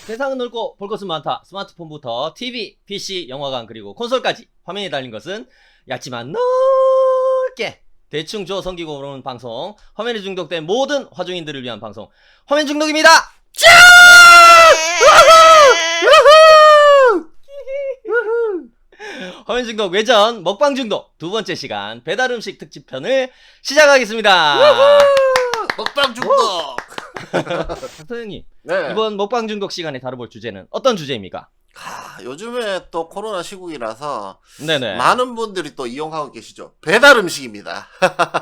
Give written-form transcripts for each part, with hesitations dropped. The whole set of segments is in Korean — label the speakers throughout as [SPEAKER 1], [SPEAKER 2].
[SPEAKER 1] 세상은 넓고 볼 것은 많다. 스마트폰부터 TV, PC, 영화관 그리고 콘솔까지 화면에 달린 것은 얇지만 넓게 대충 주워 섬기고 오는 방송. 화면에 중독된 모든 화중인들을 위한 방송. 화면 중독입니다. 짜! 화면 중독 외전 먹방 중독 두 번째 시간 배달 음식 특집 편을 시작하겠습니다.
[SPEAKER 2] 먹방 중독.
[SPEAKER 1] 선생님,
[SPEAKER 2] 네.
[SPEAKER 1] 이번 먹방 중독 시간에 다뤄볼 주제는 어떤 주제입니까?
[SPEAKER 2] 요즘에 또 코로나 시국이라서
[SPEAKER 1] 네네.
[SPEAKER 2] 많은 분들이 또 이용하고 계시죠. 배달 음식입니다.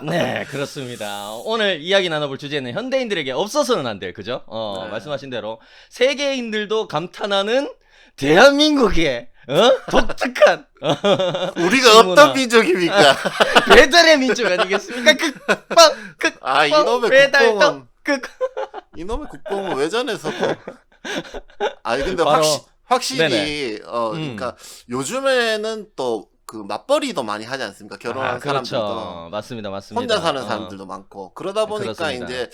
[SPEAKER 1] 네, 그렇습니다. 오늘 이야기 나눠볼 주제는 현대인들에게 없어서는 안 될, 그죠?
[SPEAKER 2] 네.
[SPEAKER 1] 말씀하신 대로 세계인들도 감탄하는 대한민국의 독특한
[SPEAKER 2] 우리가 어떤 민족입니까?
[SPEAKER 1] 배달의 민족 아니겠습니까?
[SPEAKER 2] 이놈의
[SPEAKER 1] 배달
[SPEAKER 2] 국뽕은
[SPEAKER 1] 떡
[SPEAKER 2] 이놈의 국뽕은 외전에서 또. 근데
[SPEAKER 1] 바로-
[SPEAKER 2] 확실히
[SPEAKER 1] 네네.
[SPEAKER 2] 그러니까 요즘에는 또 그 맞벌이도 많이 하지 않습니까? 결혼한
[SPEAKER 1] 그렇죠.
[SPEAKER 2] 사람들도
[SPEAKER 1] 맞습니다.
[SPEAKER 2] 혼자 사는 사람들도 많고 그러다 보니까
[SPEAKER 1] 그렇습니다.
[SPEAKER 2] 이제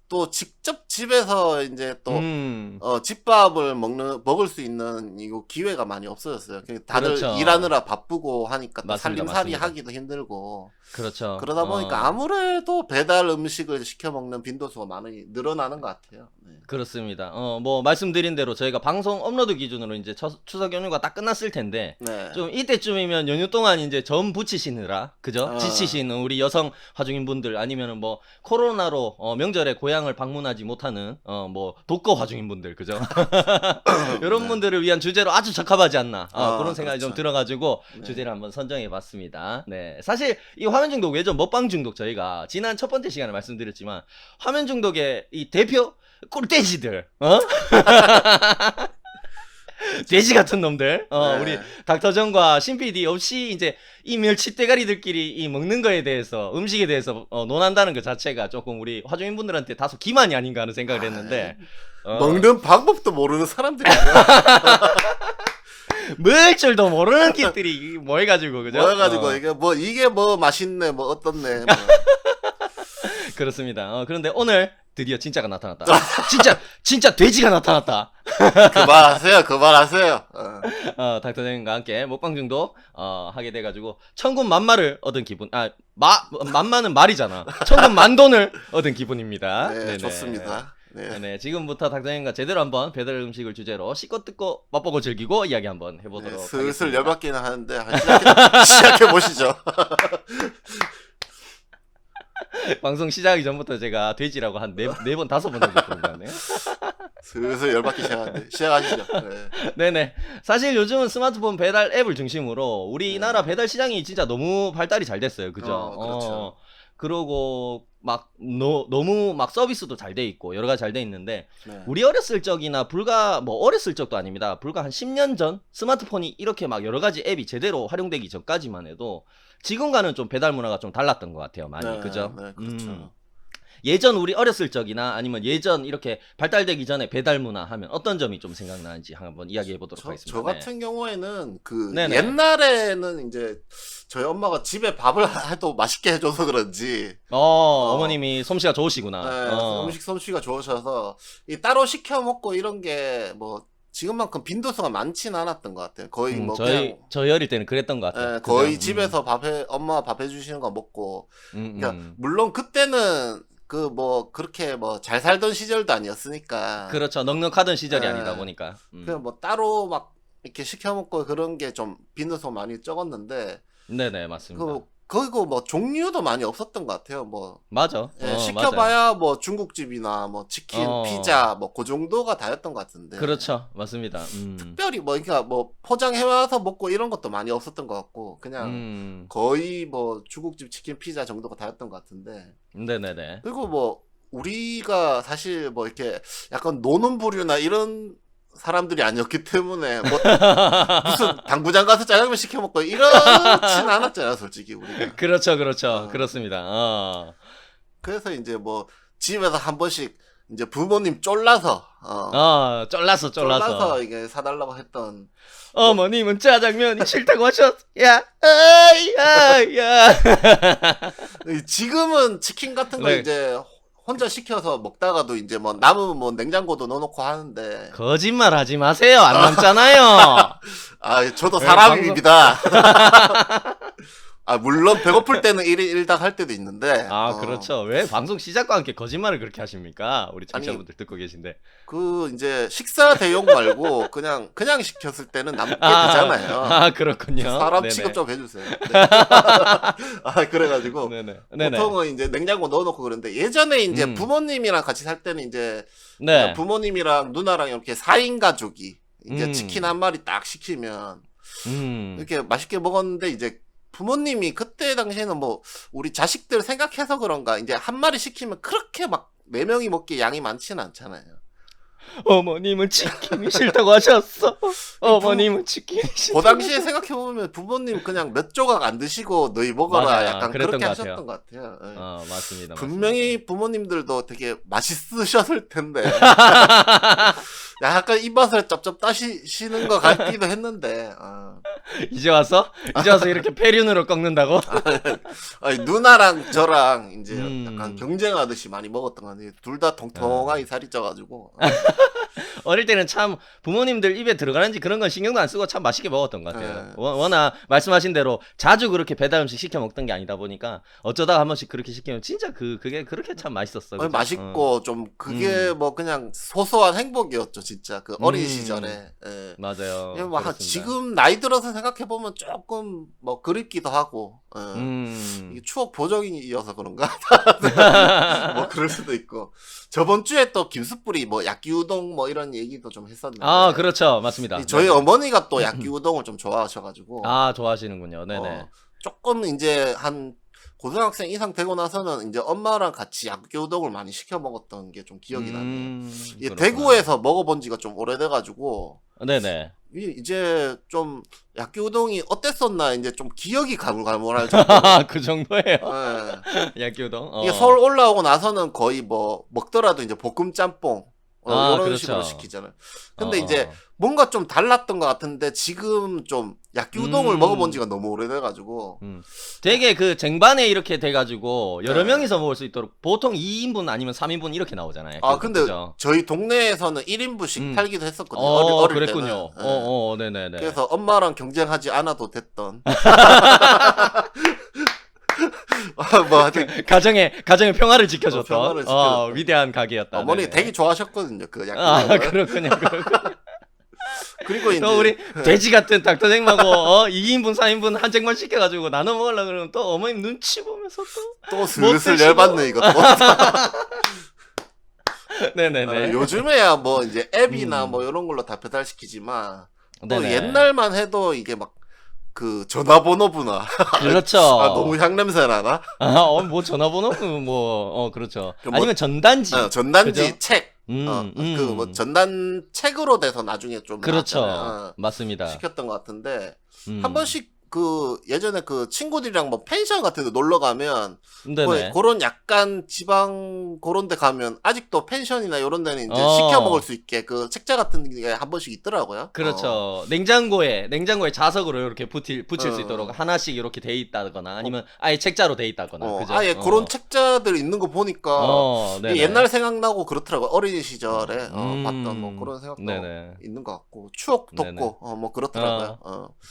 [SPEAKER 2] 또 직접 집에서 이제 또
[SPEAKER 1] 음,
[SPEAKER 2] 집밥을 먹을 수 있는 이거 기회가 많이 없어졌어요. 다들
[SPEAKER 1] 그렇죠.
[SPEAKER 2] 일하느라 바쁘고 하니까 또
[SPEAKER 1] 맞습니다,
[SPEAKER 2] 살림살이
[SPEAKER 1] 맞습니다.
[SPEAKER 2] 하기도 힘들고
[SPEAKER 1] 그렇죠.
[SPEAKER 2] 그러다 보니까 아무래도 배달 음식을 시켜 먹는 빈도수가 많이 늘어나는 것 같아요. 네.
[SPEAKER 1] 그렇습니다. 뭐 말씀드린 대로 저희가 방송 업로드 기준으로 이제 추석 연휴가 딱 끝났을 텐데
[SPEAKER 2] 네.
[SPEAKER 1] 좀 이때쯤이면 연휴 동안 이제 점 붙이시느라 그죠? 지치시는 우리 여성 화중인분들 아니면은 뭐 코로나로 명절에 고향을 방문하지 못하는 뭐 독거 화중인분들 그죠? 이런
[SPEAKER 2] 네.
[SPEAKER 1] 분들을 위한 주제로 아주 적합하지 않나 그런 생각이
[SPEAKER 2] 그렇죠.
[SPEAKER 1] 좀 들어가지고
[SPEAKER 2] 네.
[SPEAKER 1] 주제를 한번 선정해봤습니다. 네, 사실 이 화면 중독 외전 먹방 중독 저희가 지난 첫 번째 시간에 말씀드렸지만 화면 중독의 이 대표 꿀돼지들 돼지 같은 놈들
[SPEAKER 2] 네.
[SPEAKER 1] 우리 닥터정과 신PD 없이 이제 이 멸치 대가리들끼리 이 먹는 거에 대해서 음식에 대해서 논한다는 것 자체가 조금 우리 화중인분들한테 다소 기만이 아닌가 하는 생각을 했는데
[SPEAKER 2] 먹는 방법도 모르는 사람들이고요.
[SPEAKER 1] 먹을 줄도 모르는 끼들이 뭐 해가지고 그죠?
[SPEAKER 2] 모여가지고 이게 뭐 맛있네 뭐 어떻네 뭐.
[SPEAKER 1] 그렇습니다. 그런데 오늘 드디어 진짜가 나타났다. 진짜 돼지가 나타났다.
[SPEAKER 2] 그만하세요.
[SPEAKER 1] 닥터정과 함께 먹방 중독 하게 돼가지고 천군 만마를 얻은 기분. 만마는 말이잖아. 천군 만돈을 얻은 기분입니다.
[SPEAKER 2] 네,
[SPEAKER 1] 네네.
[SPEAKER 2] 좋습니다. 네.
[SPEAKER 1] 네, 지금부터 닥터정과 제대로 한번 배달 음식을 주제로 씻고 뜯고 맛보고 즐기고 이야기 한번
[SPEAKER 2] 네,
[SPEAKER 1] 해보도록
[SPEAKER 2] 슬슬
[SPEAKER 1] 하겠습니다.
[SPEAKER 2] 열받기는 하는데 시작해 보시죠.
[SPEAKER 1] 방송 시작하기 전부터 제가 돼지라고 한 네 번, 5번 정도 부르네.
[SPEAKER 2] 슬슬 열받기 시작하는데 시작하시죠. 네.
[SPEAKER 1] 네네. 사실 요즘은 스마트폰 배달 앱을 중심으로 우리나라 배달 시장이 진짜 너무 발달이 잘 됐어요. 그죠?
[SPEAKER 2] 그렇죠.
[SPEAKER 1] 그러고 막 너무 막 서비스도 잘 돼 있고 여러 가지 잘 돼 있는데
[SPEAKER 2] 네.
[SPEAKER 1] 우리 어렸을 적이나 어렸을 적도 아닙니다. 불과 한 10년 전 스마트폰이 이렇게 막 여러 가지 앱이 제대로 활용되기 전까지만 해도 지금과는 좀 배달 문화가 좀 달랐던 것 같아요. 많이.
[SPEAKER 2] 네,
[SPEAKER 1] 그죠?
[SPEAKER 2] 네, 그렇죠.
[SPEAKER 1] 예전 우리 어렸을 적이나 아니면 예전 이렇게 발달되기 전에 배달 문화 하면 어떤 점이 좀 생각나는지 한번 이야기해 보도록 하겠습니다.
[SPEAKER 2] 저 같은 경우에는
[SPEAKER 1] 네네.
[SPEAKER 2] 옛날에는 이제 저희 엄마가 집에 밥을 해도 맛있게 해줘서 그런지
[SPEAKER 1] 어머님이 솜씨가 좋으시구나.
[SPEAKER 2] 네, 음식 솜씨가 좋으셔서 따로 시켜 먹고 이런 게 뭐 지금만큼 빈도수가 많지는 않았던 것 같아요. 거의 뭐 그냥
[SPEAKER 1] 저희 어릴 때는 그랬던 것 같아요.
[SPEAKER 2] 거의
[SPEAKER 1] 그죠?
[SPEAKER 2] 집에서 엄마가 밥 해주시는 거 먹고 그러니까
[SPEAKER 1] 음.
[SPEAKER 2] 물론 그때는 그렇게 잘 살던 시절도 아니었으니까
[SPEAKER 1] 그렇죠. 넉넉하던 시절이
[SPEAKER 2] 네.
[SPEAKER 1] 아니다 보니까.
[SPEAKER 2] 그냥 따로 막 이렇게 시켜 먹고 그런 게 좀 빈도수가 많이 적었는데
[SPEAKER 1] 네네, 맞습니다.
[SPEAKER 2] 그리고 종류도 많이 없었던 것 같아요.
[SPEAKER 1] 맞아.
[SPEAKER 2] 시켜봐야 중국집이나 치킨, 피자 그 정도가 다였던 것 같은데.
[SPEAKER 1] 그렇죠. 맞습니다.
[SPEAKER 2] 특별히 그러니까 포장해와서 먹고 이런 것도 많이 없었던 것 같고 그냥 거의 중국집 치킨, 피자 정도가 다였던 것 같은데.
[SPEAKER 1] 네네네.
[SPEAKER 2] 그리고 우리가 사실 이렇게 약간 노는 부류나 이런 사람들이 아니었기 때문에 무슨 당구장 가서 짜장면 시켜 먹고 이렇진 않았잖아요, 솔직히 우리가.
[SPEAKER 1] 그렇죠. 그렇습니다.
[SPEAKER 2] 그래서 이제 집에서 한 번씩 이제 부모님 쫄라서
[SPEAKER 1] 쫄라서
[SPEAKER 2] 이게 사달라고 했던
[SPEAKER 1] 어머님은 짜장면이 싫다고 하셨. 야, 아이, 야.
[SPEAKER 2] 지금은 치킨 같은 거
[SPEAKER 1] 네.
[SPEAKER 2] 이제 혼자 시켜서 먹다가도 이제 뭐 남으면 뭐 냉장고도 넣어놓고 하는데
[SPEAKER 1] 거짓말 하지 마세요. 안 남잖아요.
[SPEAKER 2] 아 저도
[SPEAKER 1] 네,
[SPEAKER 2] 사람입니다. 아 물론 배고플 때는 1인 1닭 할 때도 있는데
[SPEAKER 1] 아, 그렇죠. 왜 방송 시작과 함께 거짓말을 그렇게 하십니까? 우리
[SPEAKER 2] 아니,
[SPEAKER 1] 청취자분들 듣고 계신데.
[SPEAKER 2] 그 이제 식사 대용 말고 그냥 시켰을 때는 남게 되잖아요.
[SPEAKER 1] 아, 그렇군요.
[SPEAKER 2] 사람
[SPEAKER 1] 네네.
[SPEAKER 2] 취급 좀 해주세요. 네. 아 그래가지고
[SPEAKER 1] 네네. 네네.
[SPEAKER 2] 보통은 이제 냉장고 넣어놓고 그러는데 예전에 이제
[SPEAKER 1] 음.
[SPEAKER 2] 부모님이랑 같이 살 때는 이제
[SPEAKER 1] 네.
[SPEAKER 2] 부모님이랑 누나랑 이렇게 4인 가족이 이제
[SPEAKER 1] 음.
[SPEAKER 2] 치킨 한 마리 딱 시키면
[SPEAKER 1] 음.
[SPEAKER 2] 이렇게 맛있게 먹었는데 이제 부모님이 그때 당시에는 뭐 우리 자식들 생각해서 그런가 이제 한 마리 시키면 그렇게 막 4명이 먹기에 양이 많지는 않잖아요.
[SPEAKER 1] 어머님은 치킨이 싫다고 하셨어. 어머님은 치킨이 싫다고.
[SPEAKER 2] 그 당시에 생각해보면 부모님 그냥 몇 조각 안 드시고 너희 먹어라
[SPEAKER 1] 맞아요.
[SPEAKER 2] 약간
[SPEAKER 1] 그랬던
[SPEAKER 2] 그렇게
[SPEAKER 1] 것
[SPEAKER 2] 하셨던 것 같아요. 예.
[SPEAKER 1] 맞습니다.
[SPEAKER 2] 분명히 부모님들도 되게 맛있으셨을 텐데 약간 입맛을 쩝쩝 따시는 것 같기도 했는데
[SPEAKER 1] 이제 와서 이렇게 폐륜으로 꺾는다고?
[SPEAKER 2] 아니, 누나랑 저랑 이제
[SPEAKER 1] 음.
[SPEAKER 2] 약간 경쟁하듯이 많이 먹었던 거 같아요. 둘 다 통통하게 살이 쪄가지고
[SPEAKER 1] 어릴 때는 참 부모님들 입에 들어가는지 그런 건 신경도 안 쓰고 참 맛있게 먹었던 것 같아요.
[SPEAKER 2] 네.
[SPEAKER 1] 워낙 말씀하신 대로 자주 그렇게 배달 음식 시켜 먹던 게 아니다 보니까 어쩌다가 한 번씩 그렇게 시키면 진짜 그게 그렇게 참 맛있었어. 그죠?
[SPEAKER 2] 맛있고 좀 그게 뭐 그냥 소소한 행복이었죠 진짜 그 어린 시절에. 예.
[SPEAKER 1] 맞아요.
[SPEAKER 2] 뭐
[SPEAKER 1] 그렇습니다.
[SPEAKER 2] 지금 나이 들어서 생각해 보면 조금 뭐 그립기도 하고 이게 추억 보정이어서 그런가 뭐 그럴 수도 있고 저번 주에 또 김숯불이 뭐 야끼우동 뭐 이런 얘기도 좀 했었는데
[SPEAKER 1] 아, 그렇죠. 맞습니다.
[SPEAKER 2] 저희
[SPEAKER 1] 네.
[SPEAKER 2] 어머니가 또 야끼우동을 좀 좋아하셔가지고
[SPEAKER 1] 아, 좋아하시는군요. 네네.
[SPEAKER 2] 조금 이제 한 고등학생 이상 되고 나서는 이제 엄마랑 같이 야끼우동을 많이 시켜 먹었던 게 좀 기억이 나네요. 이게
[SPEAKER 1] 그렇구나.
[SPEAKER 2] 대구에서 먹어본 지가 좀 오래돼가지고
[SPEAKER 1] 네네.
[SPEAKER 2] 이제 좀 야끼우동이 어땠었나 이제 좀 기억이 가물가물할 정도로.
[SPEAKER 1] 그 정도예요.
[SPEAKER 2] 예.
[SPEAKER 1] 야끼우동.
[SPEAKER 2] 이게 서울 올라오고 나서는 거의 뭐 먹더라도 이제 볶음 짬뽕 이런
[SPEAKER 1] 그렇죠.
[SPEAKER 2] 식으로 시키잖아요. 근데 이제 뭔가 좀 달랐던 것 같은데 지금 좀 야끼우동을 먹어본 지가 너무 오래돼가지고
[SPEAKER 1] 되게 그 쟁반에 이렇게 돼가지고 여러
[SPEAKER 2] 네.
[SPEAKER 1] 명이서 먹을 수 있도록 보통 2인분 아니면 3인분 이렇게 나오잖아요.
[SPEAKER 2] 아 근데
[SPEAKER 1] 그죠?
[SPEAKER 2] 저희 동네에서는 1인분씩 팔기도 했었거든요. 어릴
[SPEAKER 1] 그랬군요.
[SPEAKER 2] 때는. 예.
[SPEAKER 1] 네네네.
[SPEAKER 2] 그래서 엄마랑 경쟁하지 않아도 됐던. 뭐 하여튼
[SPEAKER 1] 가정의 평화를 지켜줬던
[SPEAKER 2] 평화를 지켜줬던.
[SPEAKER 1] 위대한 가게였다.
[SPEAKER 2] 어머니
[SPEAKER 1] 네네.
[SPEAKER 2] 되게 좋아하셨거든요. 그 야끼우동을.
[SPEAKER 1] 그렇군요.
[SPEAKER 2] 그리고 이제
[SPEAKER 1] 또 우리 돼지 같은 닥터쟁마고 2인분 4인분 한 쟁반 시켜가지고 나눠 먹으려고 그러면 또 어머님 눈치 보면서
[SPEAKER 2] 또 슬슬
[SPEAKER 1] 드시고.
[SPEAKER 2] 열받네 이거 또.
[SPEAKER 1] 네네네.
[SPEAKER 2] 요즘에야 뭐 이제 앱이나 뭐 이런 걸로 다 배달시키지만 또
[SPEAKER 1] 네네.
[SPEAKER 2] 옛날만 해도 이게 막 그 전화번호부나
[SPEAKER 1] 그렇죠.
[SPEAKER 2] 너무 향냄새 나나?
[SPEAKER 1] 뭐 전화번호 뭐 그렇죠.
[SPEAKER 2] 뭐-
[SPEAKER 1] 아니면 전단지.
[SPEAKER 2] 전단지
[SPEAKER 1] 그죠?
[SPEAKER 2] 책. 그 뭐 전단 책으로 돼서 나중에 좀
[SPEAKER 1] 그렇죠.
[SPEAKER 2] 나왔잖아요.
[SPEAKER 1] 맞습니다.
[SPEAKER 2] 시켰던 것 같은데
[SPEAKER 1] 음.
[SPEAKER 2] 한 번씩 그 예전에 그 친구들이랑 뭐 펜션 같은 데 놀러 가면 뭐
[SPEAKER 1] 네네.
[SPEAKER 2] 그런 약간 지방 그런 데 가면 아직도 펜션이나 이런 데는 이제
[SPEAKER 1] 어.
[SPEAKER 2] 시켜 먹을 수 있게 그 책자 같은 게 한 번씩 있더라고요.
[SPEAKER 1] 그렇죠. 냉장고에 자석으로 이렇게 붙일 수
[SPEAKER 2] 어.
[SPEAKER 1] 있도록 하나씩 이렇게 돼 있다거나 아니면 아예 책자로 돼 있다거나. 그죠?
[SPEAKER 2] 아예 그런 책자들 있는 거 보니까
[SPEAKER 1] 네네.
[SPEAKER 2] 이게 옛날 생각나고 그렇더라고요. 어린 시절에 봤던 뭐 그런 생각도
[SPEAKER 1] 네네.
[SPEAKER 2] 있는 것 같고 추억
[SPEAKER 1] 네네.
[SPEAKER 2] 돋고 뭐 그렇더라고요.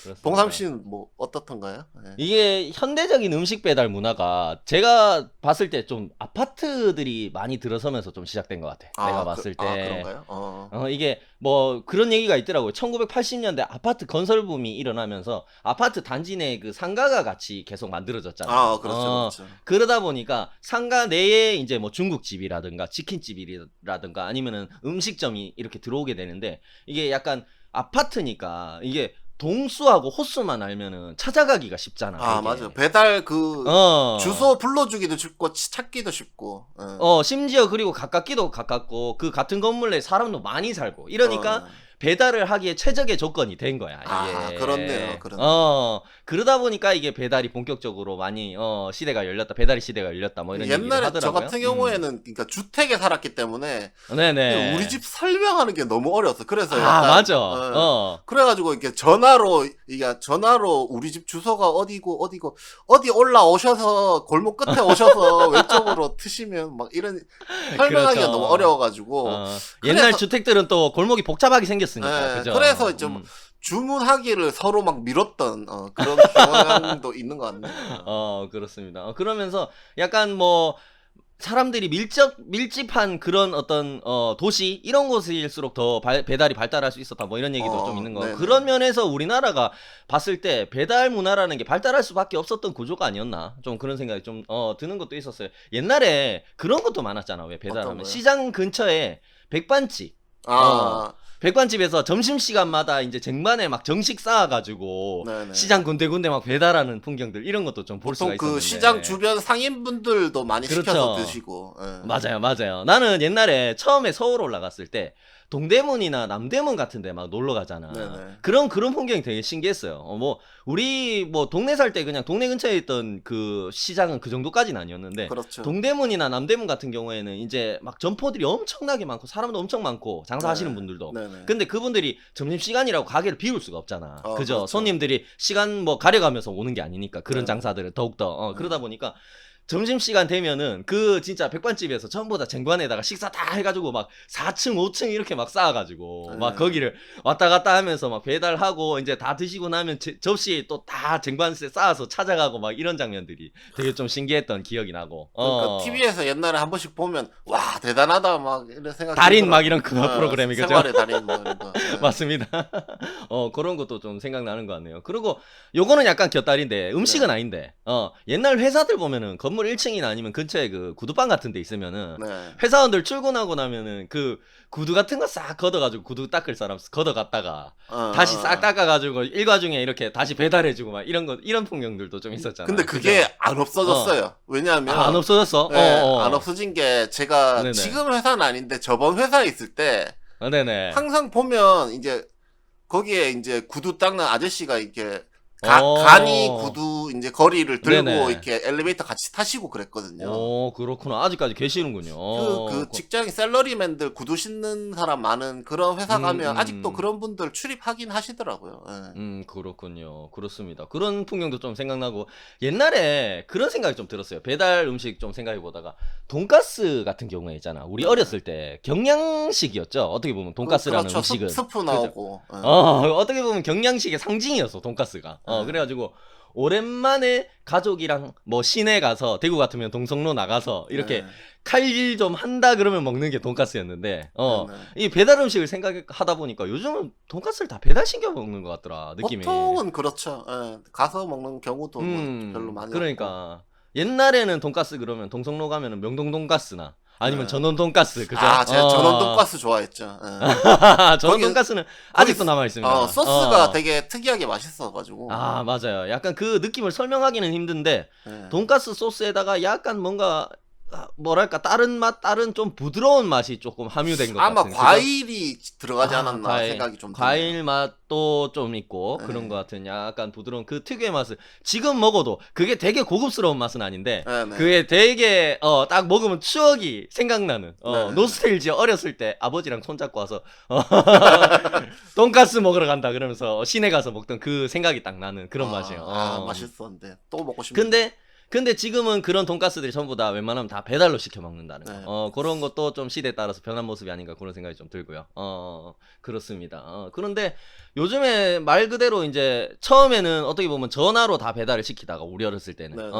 [SPEAKER 1] 그렇습니다.
[SPEAKER 2] 봉삼 씨는 뭐 어떻던가요? 네.
[SPEAKER 1] 이게 현대적인 음식 배달 문화가 제가 봤을 때 좀 아파트들이 많이 들어서면서 좀 시작된 것 같아. 내가 봤을 때.
[SPEAKER 2] 그런가요?
[SPEAKER 1] 이게 뭐 그런 얘기가 있더라고요. 1980년대 아파트 건설 붐이 일어나면서 아파트 단지 내 그 상가가 같이 계속 만들어졌잖아요.
[SPEAKER 2] 그렇죠.
[SPEAKER 1] 그러다 보니까 상가 내에 이제 뭐 중국집이라든가 치킨집이라든가 아니면은 음식점이 이렇게 들어오게 되는데 이게 약간 아파트니까 이게 동수하고 호수만 알면은 찾아가기가 쉽잖아. 되게.
[SPEAKER 2] 맞아요. 배달 그
[SPEAKER 1] 어.
[SPEAKER 2] 주소 불러주기도 쉽고 찾기도 쉽고.
[SPEAKER 1] 심지어 그리고 가깝기도 가깝고 그 같은 건물 내에 사람도 많이 살고 이러니까 배달을 하기에 최적의 조건이 된 거야, 이게.
[SPEAKER 2] 그렇네요.
[SPEAKER 1] 그러다 보니까 이게 배달이 본격적으로 많이 시대가 열렸다. 배달의 시대가 열렸다. 뭐 이런 얘기를
[SPEAKER 2] 옛날에
[SPEAKER 1] 하더라고요.
[SPEAKER 2] 저 같은 경우에는 그러니까 주택에 살았기 때문에
[SPEAKER 1] 네네.
[SPEAKER 2] 우리 집 설명하는 게 너무 어려웠어. 그래서 약간
[SPEAKER 1] 맞아.
[SPEAKER 2] 그래가지고 이렇게 전화로 우리 집 주소가 어디고 어디 올라오셔서 골목 끝에 오셔서 왼쪽으로 트시면 막 이런 설명하기가
[SPEAKER 1] 그렇죠.
[SPEAKER 2] 너무 어려워가지고
[SPEAKER 1] 옛날
[SPEAKER 2] 그래서-
[SPEAKER 1] 주택들은 또 골목이 복잡하게 생겼으니까.
[SPEAKER 2] 네,
[SPEAKER 1] 그죠?
[SPEAKER 2] 그래서 좀 주문하기를 서로 막 미뤘던 그런 경향도 있는 것 같네요.
[SPEAKER 1] 그렇습니다. 그러면서 약간 뭐 사람들이 밀집한 그런 어떤 도시 이런 곳일수록 더 배달이 발달할 수 있었다 뭐 이런 얘기도 좀 있는 거.
[SPEAKER 2] 네네.
[SPEAKER 1] 그런 면에서 우리나라가 봤을 때 배달 문화라는 게 발달할 수밖에 없었던 구조가 아니었나 좀 그런 생각이 좀 드는 것도 있었어요. 옛날에 그런 것도 많았잖아. 왜
[SPEAKER 2] 어떤
[SPEAKER 1] 배달하면
[SPEAKER 2] 거요?
[SPEAKER 1] 시장 근처에 백반집 백반집에서 점심시간마다 이제 쟁반에 막 정식 쌓아가지고
[SPEAKER 2] 네네.
[SPEAKER 1] 시장 군데군데 막 배달하는 풍경들 이런 것도 좀 볼 수가
[SPEAKER 2] 보통
[SPEAKER 1] 있었는데.
[SPEAKER 2] 그 시장 주변 상인분들도 많이
[SPEAKER 1] 그렇죠.
[SPEAKER 2] 시켜서 드시고. 예.
[SPEAKER 1] 맞아요. 나는 옛날에 처음에 서울 올라갔을 때 동대문이나 남대문 같은 데 막 놀러 가잖아.
[SPEAKER 2] 네네.
[SPEAKER 1] 그런 풍경이 되게 신기했어요. 뭐 우리 뭐 동네 살 때 그냥 동네 근처에 있던 그 시장은 그 정도까지는 아니었는데
[SPEAKER 2] 그렇죠.
[SPEAKER 1] 동대문이나 남대문 같은 경우에는 이제 막 점포들이 엄청나게 많고 사람도 엄청 많고 장사하시는
[SPEAKER 2] 네.
[SPEAKER 1] 분들도.
[SPEAKER 2] 네네.
[SPEAKER 1] 근데 그분들이 점심시간이라고 가게를 비울 수가 없잖아. 그죠?
[SPEAKER 2] 그렇죠.
[SPEAKER 1] 손님들이 시간 뭐 가려가면서 오는 게 아니니까 그런
[SPEAKER 2] 네.
[SPEAKER 1] 장사들은 더욱더 그러다 보니까 점심시간 되면은 그 진짜 백반집에서 전부 다 쟁반에다가 식사 다 해가지고 막 4층 5층 이렇게 막 쌓아가지고 막
[SPEAKER 2] 네.
[SPEAKER 1] 거기를 왔다 갔다 하면서 막 배달하고 이제 다 드시고 나면 접시 또 다 쟁반에 쌓아서 찾아가고 막 이런 장면들이 되게 좀 신기했던 기억이 나고.
[SPEAKER 2] 그러니까 TV에서 옛날에 한 번씩 보면 와 대단하다 막 이런 생각.
[SPEAKER 1] 달인 막 이런 그 프로그램이 그죠?
[SPEAKER 2] 생활의 달인 뭐 이런 거. 예.
[SPEAKER 1] 맞습니다. 그런 것도 좀 생각나는 것 같네요. 그리고 요거는 약간 곁다리인데 음식은
[SPEAKER 2] 네.
[SPEAKER 1] 아닌데 옛날 회사들 보면은 건물 1층이나 아니면 근처에 그 구두방 같은 데 있으면은
[SPEAKER 2] 네.
[SPEAKER 1] 회사원들 출근하고 나면은 그 구두 같은 거 싹 걷어가지고 구두 닦을 사람 걷어갔다가 다시 싹 닦아가지고 일과 중에 이렇게 다시 배달해주고 막 이런 풍경들도 좀 있었잖아요.
[SPEAKER 2] 근데 그게
[SPEAKER 1] 그죠?
[SPEAKER 2] 안 없어졌어요. 왜냐하면
[SPEAKER 1] 안 없어졌어?
[SPEAKER 2] 네, 안 없어진 게 제가
[SPEAKER 1] 네네.
[SPEAKER 2] 지금 회사는 아닌데 저번 회사에 있을 때
[SPEAKER 1] 네네.
[SPEAKER 2] 항상 보면 이제 거기에 이제 구두 닦는 아저씨가 이렇게
[SPEAKER 1] 어.
[SPEAKER 2] 간이 구두 이제 거리를 들고
[SPEAKER 1] 네네.
[SPEAKER 2] 이렇게 엘리베이터 같이 타시고 그랬거든요.
[SPEAKER 1] 그렇구나. 아직까지 계시는군요.
[SPEAKER 2] 그 직장인 샐러리맨들 구두 신는 사람 많은 그런 회사 가면 아직도 그런 분들 출입하긴 하시더라고요. 예.
[SPEAKER 1] 그렇군요. 그렇습니다. 그런 풍경도 좀 생각나고 옛날에 그런 생각이 좀 들었어요. 배달 음식 좀 생각해 보다가 돈가스 같은 경우에 있잖아. 우리 어렸을 때 경양식이었죠. 어떻게 보면 돈가스라는
[SPEAKER 2] 그렇죠.
[SPEAKER 1] 음식은
[SPEAKER 2] 스프 나오고. 예.
[SPEAKER 1] 어떻게 보면 경양식의 상징이었어. 돈가스가.
[SPEAKER 2] 네.
[SPEAKER 1] 그래가지고 오랜만에 가족이랑 뭐 시내 가서 대구 같으면 동성로 나가서 이렇게
[SPEAKER 2] 네.
[SPEAKER 1] 칼질 좀 한다 그러면 먹는 게 돈가스였는데
[SPEAKER 2] 네.
[SPEAKER 1] 이 배달 음식을 생각하다 보니까 요즘은 돈가스를 다 배달시켜 먹는 것 같더라 느낌이.
[SPEAKER 2] 보통은 그렇죠. 예. 가서 먹는 경우도 별로 많이
[SPEAKER 1] 그러니까 옛날에는 돈가스 그러면 동성로 가면은 명동 돈가스나 아니면
[SPEAKER 2] 네.
[SPEAKER 1] 전원 돈가스 그죠?
[SPEAKER 2] 제가 전원 돈가스 좋아했죠. 예.
[SPEAKER 1] 전원
[SPEAKER 2] 거기-
[SPEAKER 1] 돈가스는 아직도 남아 있습니다.
[SPEAKER 2] 소스가 되게 특이하게 맛있어가지고.
[SPEAKER 1] 맞아요. 약간 그 느낌을 설명하기는 힘든데
[SPEAKER 2] 예.
[SPEAKER 1] 돈가스 소스에다가 약간 뭔가 뭐랄까 다른 좀 부드러운 맛이 조금 함유된 것
[SPEAKER 2] 아마
[SPEAKER 1] 같은.
[SPEAKER 2] 과일이 들어가지 않았나
[SPEAKER 1] 과일,
[SPEAKER 2] 생각이 좀
[SPEAKER 1] 과일 맛도 좀 있고
[SPEAKER 2] 네.
[SPEAKER 1] 그런 것 같은 약간 부드러운 그 특유의 맛을 지금 먹어도 그게 되게 고급스러운 맛은 아닌데
[SPEAKER 2] 네, 네.
[SPEAKER 1] 그게 되게 딱 먹으면 추억이 생각나는
[SPEAKER 2] 네.
[SPEAKER 1] 노스텔지아 어렸을 때 아버지랑 손잡고 와서 돈가스 먹으러 간다 그러면서 시내 가서 먹던 그 생각이 딱 나는 그런 맛이에요.
[SPEAKER 2] 맛있었는데 또 먹고 싶네.
[SPEAKER 1] 근데 지금은 그런 돈가스들이 전부 다 웬만하면 다 배달로 시켜 먹는다는 거.
[SPEAKER 2] 네.
[SPEAKER 1] 그런 것도 좀 시대에 따라서 변한 모습이 아닌가 그런 생각이 좀 들고요. 그렇습니다. 그런데 요즘에 말 그대로 이제 처음에는 어떻게 보면 전화로 다 배달을 시키다가 우리 어렸을 때는
[SPEAKER 2] 네, 네.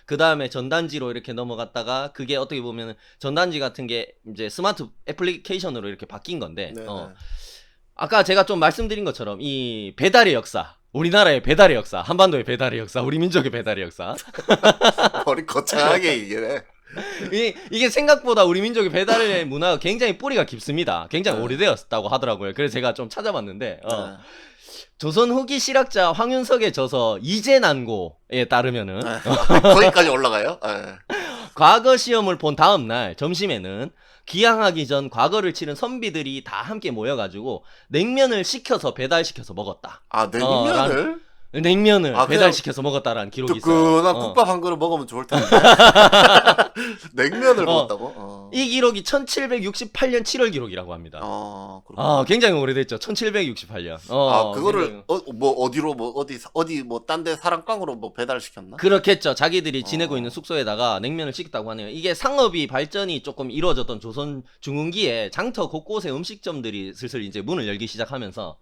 [SPEAKER 1] 그 다음에 전단지로 이렇게 넘어갔다가 그게 어떻게 보면 전단지 같은 게 이제 스마트 애플리케이션으로 이렇게 바뀐 건데
[SPEAKER 2] 네, 네.
[SPEAKER 1] 아까 제가 좀 말씀드린 것처럼 이 배달의 역사 우리나라의 배달의 역사, 한반도의 배달의 역사, 우리 민족의 배달의 역사.
[SPEAKER 2] 머리 거창하게 이게.
[SPEAKER 1] 이게 생각보다 우리 민족의 배달의 문화가 굉장히 뿌리가 깊습니다. 굉장히
[SPEAKER 2] 네.
[SPEAKER 1] 오래되었다고 하더라고요. 그래서 제가 좀 찾아봤는데,
[SPEAKER 2] 네.
[SPEAKER 1] 조선 후기 실학자 황윤석의 저서 이재난고에 따르면은,
[SPEAKER 2] 거기까지 올라가요? 네.
[SPEAKER 1] 과거 시험을 본 다음 날 점심에는 귀향하기 전 과거를 치른 선비들이 다 함께 모여가지고 냉면을 시켜서 배달시켜서 먹었다.
[SPEAKER 2] 냉면을?
[SPEAKER 1] 냉면을
[SPEAKER 2] 그냥
[SPEAKER 1] 배달시켜서 먹었다라는 기록이 있어요.
[SPEAKER 2] 뜨끈한 국밥 한 그릇 먹으면 좋을 텐데. 냉면을 먹었다고?
[SPEAKER 1] 이 기록이 1768년 7월 기록이라고 합니다.
[SPEAKER 2] 그렇구나.
[SPEAKER 1] 굉장히 오래됐죠. 1768년.
[SPEAKER 2] 그거를
[SPEAKER 1] 굉장히...
[SPEAKER 2] 어디로 어디 딴 데 사랑방으로 뭐 배달시켰나?
[SPEAKER 1] 그렇겠죠. 자기들이 지내고 있는 숙소에다가 냉면을 시켰다고 하네요. 이게 상업이 발전이 조금 이루어졌던 조선 중흥기에 장터 곳곳에 음식점들이 슬슬 이제 문을 열기 시작하면서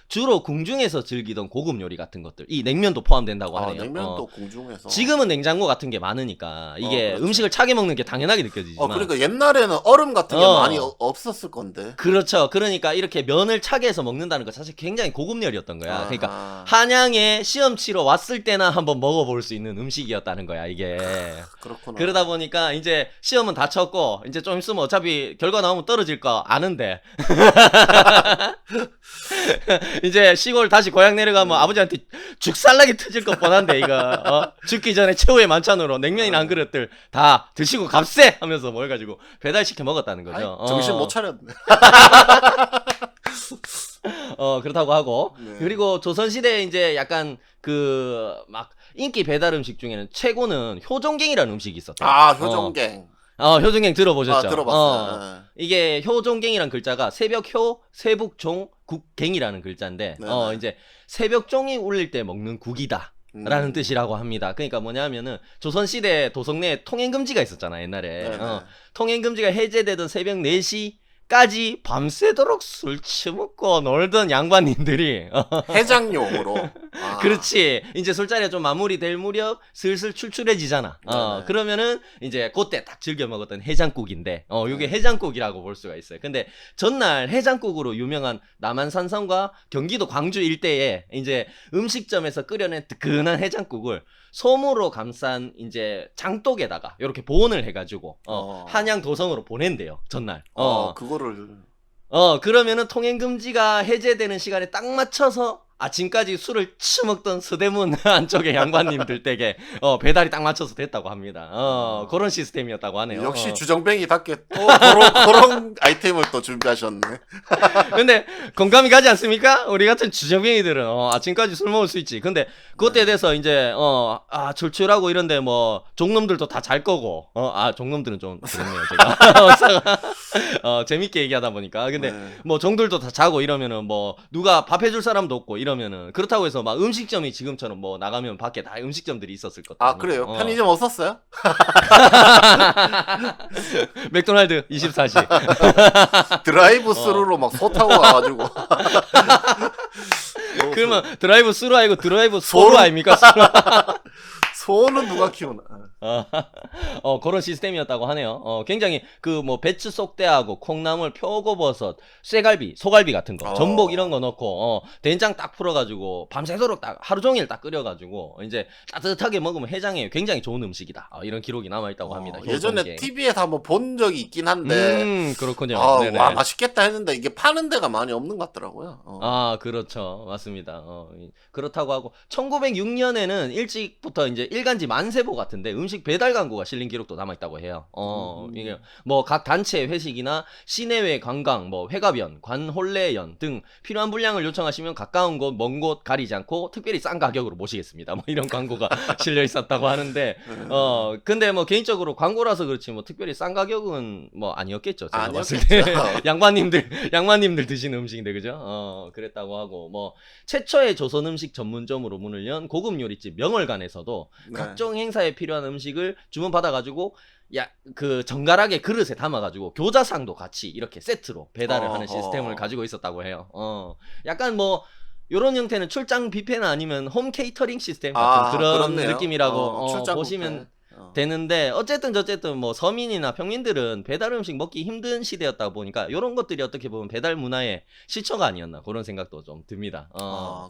[SPEAKER 1] 주로 궁중에서 즐기던 고급 요리 같은 것들, 이 냉면도 포함된다고 하네요.
[SPEAKER 2] 냉면도 궁중에서.
[SPEAKER 1] 지금은 냉장고 같은 게 많으니까 이게
[SPEAKER 2] 그렇죠.
[SPEAKER 1] 음식을 차게 먹는 게 당연하게 느껴지지만
[SPEAKER 2] 그러니까 옛날에는 얼음 같은 게 많이 없었을 건데.
[SPEAKER 1] 그렇죠. 그러니까 이렇게 면을 차게 해서 먹는다는 거 사실 굉장히 고급 요리였던 거야. 그러니까 한양에 시험 치러 왔을 때나 한번 먹어볼 수 있는 음식이었다는 거야, 이게.
[SPEAKER 2] 그렇구나.
[SPEAKER 1] 그러다 보니까 이제 시험은 다 쳤고 이제 좀 있으면 어차피 결과 나오면 떨어질 거 아는데 이제 시골 다시 고향 내려가면 아버지한테 죽살나게 터질 것 뻔한데 이거 죽기 전에 최후의 만찬으로 냉면이나 한 그릇들 다 드시고 갑세 하면서 뭘 가지고 배달시켜 먹었다는 거죠.
[SPEAKER 2] 정신 못 차렸네.
[SPEAKER 1] 그렇다고 하고
[SPEAKER 2] 네.
[SPEAKER 1] 그리고 조선시대에 이제 약간 그 막 인기 배달 음식 중에는 최고는 효종갱이라는 음식이 있었다.
[SPEAKER 2] 효종갱.
[SPEAKER 1] 효종갱 들어보셨죠?
[SPEAKER 2] 들어봤어요.
[SPEAKER 1] 이게 효종갱이란 글자가 새벽효, 세북종, 국갱이라는 글자인데, 이제 새벽종이 울릴 때 먹는 국이다. 라는 뜻이라고 합니다. 그러니까 뭐냐면은 조선시대 도성 내에 통행금지가 있었잖아, 옛날에. 통행금지가 해제되던 새벽 4시까지 밤새도록 술 처먹고 놀던 양반님들이
[SPEAKER 2] 해장용으로.
[SPEAKER 1] 그렇지. 이제 술자리가 좀 마무리될 무렵 슬슬 출출해지잖아. 그러면은 이제 그때 딱 즐겨 먹었던 해장국인데, 요게 해장국이라고 볼 수가 있어요. 근데 전날 해장국으로 유명한 남한산성과 경기도 광주 일대에 이제 음식점에서 끓여낸 뜨끈한 해장국을 솜으로 감싼 이제 장독에다가 이렇게 보온을 해가지고 한양 도성으로 보낸대요, 전날.
[SPEAKER 2] 그거를.
[SPEAKER 1] 그러면은 통행금지가 해제되는 시간에 딱 맞춰서 아침까지 술을 처먹던 서대문 안쪽의 양반님들 댁에 배달이 딱 맞춰서 됐다고 합니다. 그런 시스템이었다고 하네요.
[SPEAKER 2] 역시 주정뱅이답게 또 그런 아이템을 또 준비하셨네.
[SPEAKER 1] 근데 공감이 가지 않습니까? 우리 같은 주정뱅이들은 아침까지 술 먹을 수 있지. 근데 그때에 대해서 이제 출출하고 이런데 뭐 종놈들도 다 잘 거고 종놈들은 좀 그렇네요, 제가. 재밌게 얘기하다 보니까. 근데 뭐 종들도 다 자고 이러면은 뭐 누가 밥 해줄 사람도 없고 이러면은 그렇다고 해서 막 음식점이 지금처럼 뭐 나가면 밖에 다 음식점들이 있었을 것도 아니고.
[SPEAKER 2] 그래요? 편의점 없었어요?
[SPEAKER 1] 맥도날드 24시.
[SPEAKER 2] 드라이브 스루로 막 소 타고 가가지고.
[SPEAKER 1] 그러면 드라이브 스루 아니고 드라이브 소루 아닙니까?
[SPEAKER 2] 소는 누가 키우나?
[SPEAKER 1] 그런 시스템이었다고 하네요. 굉장히 그 뭐 배추 속대하고 콩나물, 표고버섯, 쇠갈비, 소갈비 같은 거, 전복 이런 거 넣고 된장 딱 풀어가지고 밤새도록 딱 하루 종일 딱 끓여가지고 이제 따뜻하게 먹으면 해장에 굉장히 좋은 음식이다. 이런 기록이 남아있다고 합니다.
[SPEAKER 2] 예전에 TV에서 한번 본 적이 있긴 한데.
[SPEAKER 1] 그렇군요.
[SPEAKER 2] 와, 맛있겠다 했는데 이게 파는 데가 많이 없는 것 같더라고요.
[SPEAKER 1] 그렇죠. 맞습니다. 그렇다고 하고 1906년에는 일찍부터 이제 일간지 만세보 같은데 음식 배달 광고가 실린 기록도 남아있다고 해요. 이게 뭐 각 단체 회식이나 시내외 관광, 뭐 회가변, 관홀례연 등 필요한 분량을 요청하시면 가까운 곳, 먼 곳 가리지 않고 특별히 싼 가격으로 모시겠습니다. 뭐 이런 광고가 실려 있었다고 하는데, 근데 뭐 개인적으로 광고라서 그렇지 뭐 특별히 싼 가격은 뭐 아니었겠죠. 제가 봤을 때 양반님들 드시는 음식인데 그죠? 그랬다고 하고 뭐 최초의 조선 음식 전문점으로 문을 연 고급 요리집 명월관에서도 각종 행사에 필요한 음식을 주문 받아가지고 그 정갈하게 그릇에 담아가지고 교자상도 같이 이렇게 세트로 배달을 하는 시스템을 가지고 있었다고 해요. 약간 뭐 요런 형태는 출장 뷔페나 아니면 홈 케이터링 시스템 같은 그런
[SPEAKER 2] 그렇네요.
[SPEAKER 1] 느낌이라고 보시면 되는데 어쨌든 저쨌든 뭐 서민이나 평민들은 배달 음식 먹기 힘든 시대였다 보니까 요런 것들이 어떻게 보면 배달 문화의 시초가 아니었나 그런 생각도 좀 듭니다.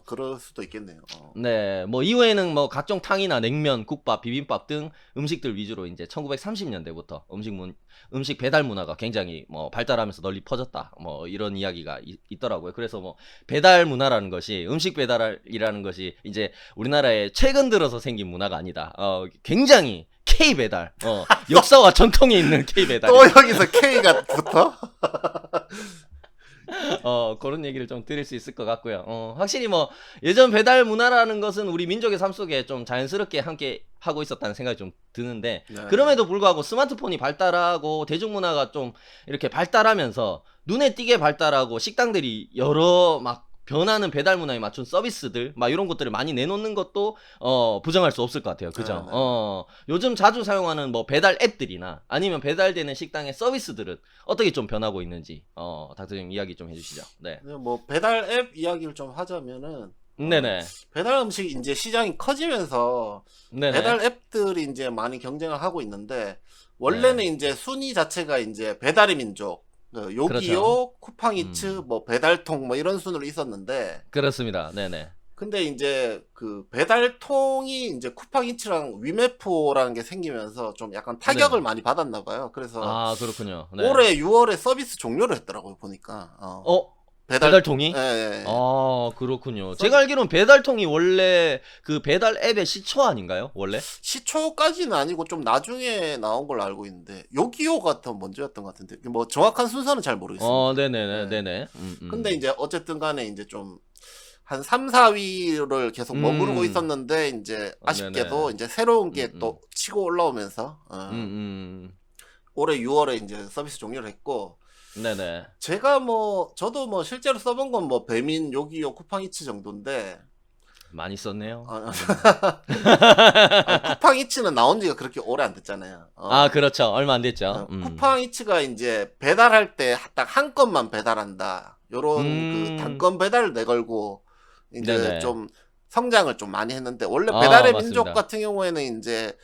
[SPEAKER 2] 그럴 수도 있겠네요.
[SPEAKER 1] 네, 뭐 이후에는 뭐 각종 탕이나 냉면, 국밥, 비빔밥 등 음식들 위주로 이제 1930년대부터 음식 배달 문화가 굉장히 뭐 발달하면서 널리 퍼졌다. 뭐 이런 이야기가 있더라고요. 그래서 뭐 배달 문화라는 것이 음식 배달이라는 것이 이제 우리나라에 최근 들어서 생긴 문화가 아니다. 굉장히 K 배달, 역사와 전통이 있는 K 배달.
[SPEAKER 2] 또 여기서 K가 붙어?
[SPEAKER 1] 그런 얘기를 좀 드릴 수 있을 것 같고요. 확실히 뭐 예전 배달 문화라는 것은 우리 민족의 삶 속에 좀 자연스럽게 함께 하고 있었다는 생각이 좀 드는데
[SPEAKER 2] 네.
[SPEAKER 1] 그럼에도 불구하고 스마트폰이 발달하고 대중문화가 좀 이렇게 발달하면서 눈에 띄게 발달하고 식당들이 여러 막 변하는 배달 문화에 맞춘 서비스들 막 이런 것들을 많이 내놓는 것도 부정할 수 없을 것 같아요. 그죠?
[SPEAKER 2] 네, 네.
[SPEAKER 1] 요즘 자주 사용하는 뭐 배달 앱들이나 아니면 배달되는 식당의 서비스들은 어떻게 좀 변하고 있는지 닥터님 이야기 좀 해주시죠. 네.
[SPEAKER 2] 뭐 배달 앱 이야기를 좀 하자면은
[SPEAKER 1] 네네.
[SPEAKER 2] 배달 음식 이제 시장이 커지면서
[SPEAKER 1] 네네.
[SPEAKER 2] 배달 앱들이 이제 많이 경쟁을 하고 있는데 원래는 이제 순위 자체가 이제 배달의 민족, 요기요,
[SPEAKER 1] 그렇죠.
[SPEAKER 2] 쿠팡이츠, 뭐 배달통 뭐 이런 순으로 있었는데
[SPEAKER 1] 그렇습니다. 네네.
[SPEAKER 2] 근데 이제 그 배달통이 이제 쿠팡이츠랑 위메포라는 게 생기면서 좀 약간 타격을
[SPEAKER 1] 네.
[SPEAKER 2] 많이 받았나 봐요. 그래서
[SPEAKER 1] 아, 그렇군요. 네.
[SPEAKER 2] 올해 6월에 서비스 종료를 했더라고요, 보니까.
[SPEAKER 1] 배달통이?
[SPEAKER 2] 예, 예.
[SPEAKER 1] 아, 그렇군요. 제가 알기로는 배달통이 원래 그 배달 앱의 시초 아닌가요? 원래?
[SPEAKER 2] 시초까지는 아니고 좀 나중에 나온 걸로 알고 있는데 요기요가 더 먼저였던 것 같은데 뭐 정확한 순서는 잘 모르겠습니다.
[SPEAKER 1] 네네네,
[SPEAKER 2] 네.
[SPEAKER 1] 네네.
[SPEAKER 2] 근데 이제 어쨌든 간에 이제 좀 한 3, 4위를 계속 머무르고 있었는데 이제 아쉽게도
[SPEAKER 1] 네네.
[SPEAKER 2] 이제 새로운 게 또 치고 올라오면서 올해 6월에 이제 서비스 종료를 했고
[SPEAKER 1] 네네.
[SPEAKER 2] 제가 뭐 저도 뭐 실제로 써본 건 뭐 배민, 요기요, 쿠팡이츠 정도인데
[SPEAKER 1] 많이 썼네요.
[SPEAKER 2] 쿠팡이츠는 나온 지가 그렇게 오래 안 됐잖아요.
[SPEAKER 1] 아, 그렇죠. 얼마 안 됐죠.
[SPEAKER 2] 쿠팡이츠가 이제 배달할 때 딱 한 건만 배달한다. 요런 그 단건 배달을 내걸고 이제
[SPEAKER 1] 네네.
[SPEAKER 2] 좀 성장을 좀 많이 했는데 원래
[SPEAKER 1] 아,
[SPEAKER 2] 배달의
[SPEAKER 1] 맞습니다.
[SPEAKER 2] 민족 같은 경우에는 이제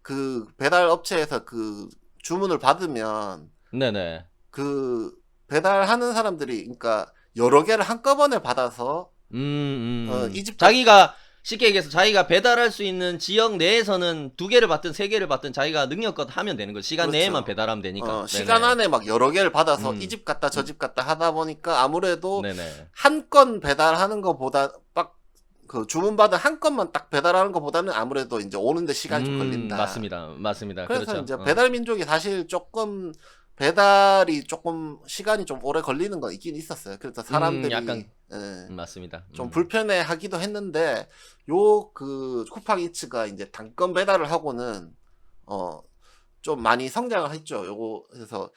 [SPEAKER 2] 그 배달 업체에서 그 주문을 받으면
[SPEAKER 1] 네네.
[SPEAKER 2] 그 배달하는 사람들이 그러니까 여러 개를 한꺼번에 받아서 이 집
[SPEAKER 1] 자기가 쉽게 얘기해서 자기가 배달할 수 있는 지역 내에서는 2개를 받든 3개를 받든 자기가 능력껏 하면 되는 거죠. 시간
[SPEAKER 2] 그렇죠.
[SPEAKER 1] 내에만 배달하면 되니까.
[SPEAKER 2] 시간 안에 막 여러 개를 받아서 이 집 갔다 저 집 갔다 하다 보니까 아무래도
[SPEAKER 1] 네네.
[SPEAKER 2] 한 건 배달하는 것보다 딱 그 주문받은 한 건만 딱 배달하는 것보다는 아무래도 이제 오는데 시간이 좀 걸린다.
[SPEAKER 1] 맞습니다.
[SPEAKER 2] 그래서
[SPEAKER 1] 그렇죠.
[SPEAKER 2] 이제 배달 민족이 사실 조금 배달이 조금 시간이 좀 오래 걸리는 건 있긴 있었어요. 그래서 사람들이
[SPEAKER 1] 약간
[SPEAKER 2] 예,
[SPEAKER 1] 맞습니다.
[SPEAKER 2] 좀 불편해 하기도 했는데 요 그 쿠팡이츠가 이제 단건 배달을 하고는 좀 많이 성장을 했죠. 요거 그래서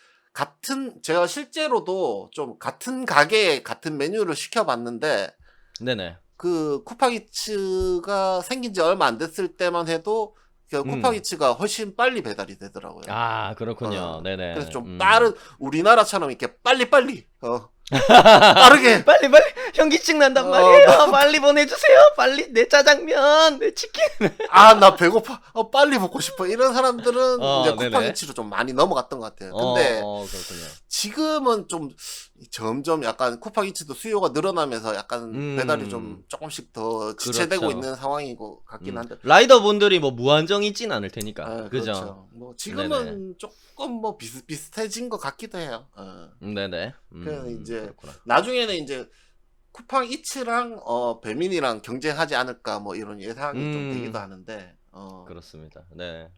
[SPEAKER 2] 제가 실제로도 좀 같은 가게에 같은 메뉴를 시켜봤는데
[SPEAKER 1] 네네.
[SPEAKER 2] 그 쿠팡이츠가 생긴 지 얼마 안 됐을 때만 해도 그 쿠팡이츠가 훨씬 빨리 배달이 되더라고요.
[SPEAKER 1] 아, 그렇군요. 네네.
[SPEAKER 2] 그래서 좀 빠른 우리나라처럼 이렇게 빨리빨리 빠르게
[SPEAKER 1] 빨리 현기증 난단 말이에요. 빨리 보내주세요. 빨리 내 짜장면, 내 치킨.
[SPEAKER 2] 나 배고파. 빨리 먹고 싶어. 이런 사람들은 이제
[SPEAKER 1] 네네.
[SPEAKER 2] 쿠팡이츠로 좀 많이 넘어갔던 것 같아요. 근데
[SPEAKER 1] 그렇군요.
[SPEAKER 2] 지금은 좀 점점 약간 쿠팡이츠도 수요가 늘어나면서 약간 배달이 좀 조금씩 더 지체되고
[SPEAKER 1] 그렇죠.
[SPEAKER 2] 있는 상황이고 같긴 한데.
[SPEAKER 1] 라이더 분들이 뭐 무한정 있진 않을 테니까. 그죠?
[SPEAKER 2] 그렇죠. 뭐 지금은 조금 뭐 비슷비슷해진 것 같기도 해요.
[SPEAKER 1] 네네.
[SPEAKER 2] 그래서 이제
[SPEAKER 1] 그렇구나.
[SPEAKER 2] 나중에는 이제 쿠팡이츠랑 배민이랑 경쟁하지 않을까 뭐 이런 예상이 좀 되기도 하는데
[SPEAKER 1] 그렇습니다. 네.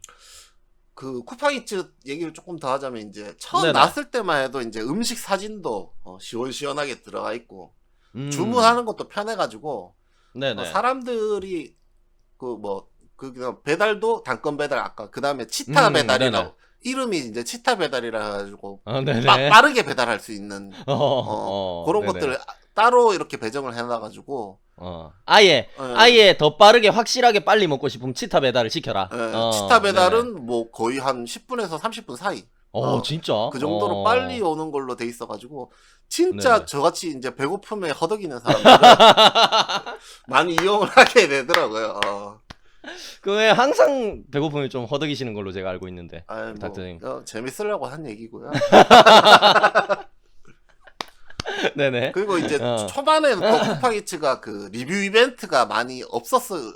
[SPEAKER 2] 그 쿠팡이츠 얘기를 조금 더 하자면 이제 처음
[SPEAKER 1] 네네.
[SPEAKER 2] 나왔을 때만 해도 이제 음식 사진도 시원시원하게 들어가 있고 주문하는 것도 편해가지고
[SPEAKER 1] 네네.
[SPEAKER 2] 사람들이 그냥 배달도 단건 배달 아까 그 다음에 치타 배달이라고
[SPEAKER 1] 네네.
[SPEAKER 2] 이름이 이제 치타 배달이라 해가지고
[SPEAKER 1] 네네.
[SPEAKER 2] 빠르게 배달할 수 있는 그런
[SPEAKER 1] 네네.
[SPEAKER 2] 것들을 따로 이렇게 배정을 해놔가지고
[SPEAKER 1] 아예 더 빠르게 확실하게 빨리 먹고 싶으면 치타 배달을 시켜라.
[SPEAKER 2] 치타 배달은
[SPEAKER 1] 네네.
[SPEAKER 2] 뭐 거의 한 10분에서 30분 사이.
[SPEAKER 1] 진짜?
[SPEAKER 2] 그 정도로 빨리 오는 걸로 돼 있어가지고 진짜
[SPEAKER 1] 네네.
[SPEAKER 2] 저같이 이제 배고픔에 허덕이는 사람들은 많이 이용을 하게 되더라고요.
[SPEAKER 1] 그 왜 항상 배고픔이 좀 허덕이시는 걸로 제가 알고 있는데.
[SPEAKER 2] 아이,
[SPEAKER 1] 닥터님.
[SPEAKER 2] 재밌으려고 한 얘기고요.
[SPEAKER 1] 네네.
[SPEAKER 2] 그리고 이제 초반에 또 쿠팡이츠가 그 리뷰 이벤트가 많이 없었어요.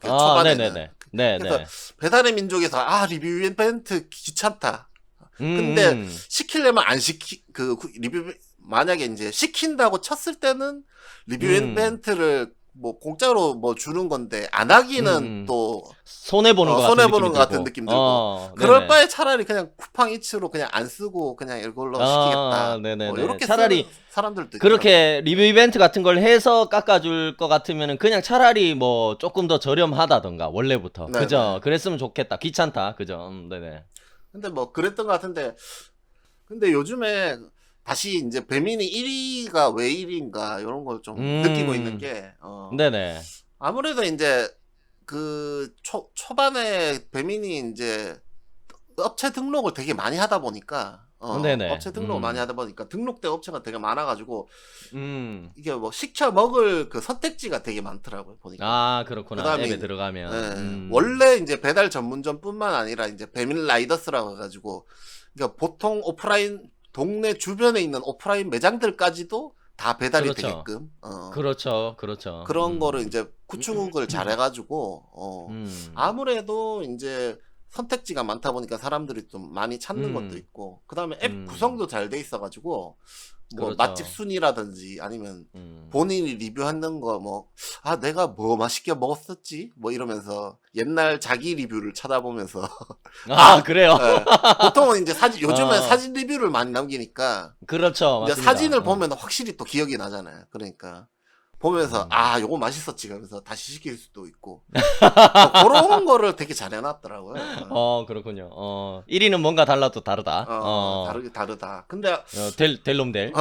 [SPEAKER 2] 그 초반에는.
[SPEAKER 1] 네네네. 네네.
[SPEAKER 2] 그래서 배달의 민족에서 리뷰 이벤트 귀찮다. 근데 시키려면 안 리뷰 만약에 이제 시킨다고 쳤을 때는 리뷰 이벤트를 뭐 공짜로 뭐 주는 건데 안 하기는 또
[SPEAKER 1] 손해보는 것 같은
[SPEAKER 2] 손해보는
[SPEAKER 1] 느낌이
[SPEAKER 2] 것 같은
[SPEAKER 1] 들고.
[SPEAKER 2] 느낌 들고 그럴
[SPEAKER 1] 네네.
[SPEAKER 2] 바에 차라리 그냥 쿠팡 이츠로 그냥 안 쓰고 그냥 이걸로 시키겠다. 뭐
[SPEAKER 1] 네네네.
[SPEAKER 2] 이렇게
[SPEAKER 1] 차라리
[SPEAKER 2] 쓰는 사람들도 있더라고요.
[SPEAKER 1] 그렇게 리뷰 이벤트 같은 걸 해서 깎아줄 것 같으면은 그냥 차라리 뭐 조금 더 저렴하다던가 원래부터
[SPEAKER 2] 네네.
[SPEAKER 1] 그죠? 그랬으면 좋겠다. 귀찮다. 그죠? 네네.
[SPEAKER 2] 근데 뭐 그랬던 것 같은데 근데 요즘에 다시 이제 배민이 1위가 왜 1위인가 이런 걸 좀 느끼고 있는 게
[SPEAKER 1] 네네.
[SPEAKER 2] 아무래도 이제 그 초반에 배민이 이제 업체 등록을 되게 많이 하다 보니까
[SPEAKER 1] 네네.
[SPEAKER 2] 업체 등록을 많이 하다 보니까 등록된 업체가 되게 많아가지고
[SPEAKER 1] 음.
[SPEAKER 2] 이게 뭐 시켜 먹을 그 선택지가 되게 많더라고요 보니까.
[SPEAKER 1] 아, 그렇구나.
[SPEAKER 2] 그다음에
[SPEAKER 1] 앱에 들어가면.
[SPEAKER 2] 원래 이제 배달 전문점뿐만 아니라 이제 배민 라이더스라고 해가지고 그러니까 보통 오프라인 동네 주변에 있는 오프라인 매장들까지도 다 배달이
[SPEAKER 1] 그렇죠.
[SPEAKER 2] 되게끔
[SPEAKER 1] 그렇죠. 그렇죠.
[SPEAKER 2] 그런 거를 이제 구축을 잘 해가지고 아무래도 이제 선택지가 많다 보니까 사람들이 좀 많이 찾는 것도 있고 그다음에 앱 구성도 잘 돼 있어가지고 뭐
[SPEAKER 1] 그렇죠.
[SPEAKER 2] 맛집 순위라든지 아니면 본인이 리뷰하는 거 뭐 아 내가 뭐 맛있게 먹었었지 뭐 이러면서 옛날 자기 리뷰를 찾아보면서
[SPEAKER 1] 아, 그래요?
[SPEAKER 2] 예, 보통은 이제 요즘은
[SPEAKER 1] 어.
[SPEAKER 2] 사진 리뷰를 많이 남기니까
[SPEAKER 1] 그렇죠.
[SPEAKER 2] 이제
[SPEAKER 1] 맞습니다.
[SPEAKER 2] 사진을 보면 확실히 또 기억이 나잖아요. 그러니까 보면서 아 요거 맛있었지 그러면서 다시 시킬 수도 있고 뭐 그런 거를 되게 잘 해놨더라고요.
[SPEAKER 1] 그렇군요. 1위는 뭔가 달라도 다르다.
[SPEAKER 2] 다르다. 근데
[SPEAKER 1] 될 놈 될.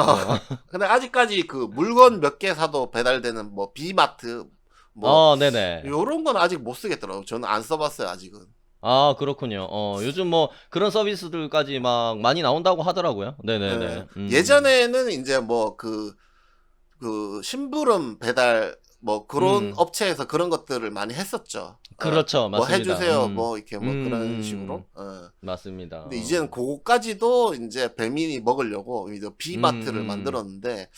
[SPEAKER 2] 근데 아직까지 그 물건 몇 개 사도 배달되는 뭐 비마트 뭐
[SPEAKER 1] 네네.
[SPEAKER 2] 요런 건 아직 못 쓰겠더라고요. 저는 안 써봤어요 아직은.
[SPEAKER 1] 아, 그렇군요. 요즘 뭐 그런 서비스들까지 막 많이 나온다고 하더라고요. 네네네.
[SPEAKER 2] 예전에는 이제 뭐 그 심부름 배달 뭐 그런 업체에서 그런 것들을 많이 했었죠.
[SPEAKER 1] 그렇죠.
[SPEAKER 2] 뭐
[SPEAKER 1] 맞습니다.
[SPEAKER 2] 해주세요. 뭐 이렇게 뭐 그런 식으로.
[SPEAKER 1] 맞습니다.
[SPEAKER 2] 근데 이제는 그거까지도 이제 배민이 먹으려고 이제 비마트를 만들었는데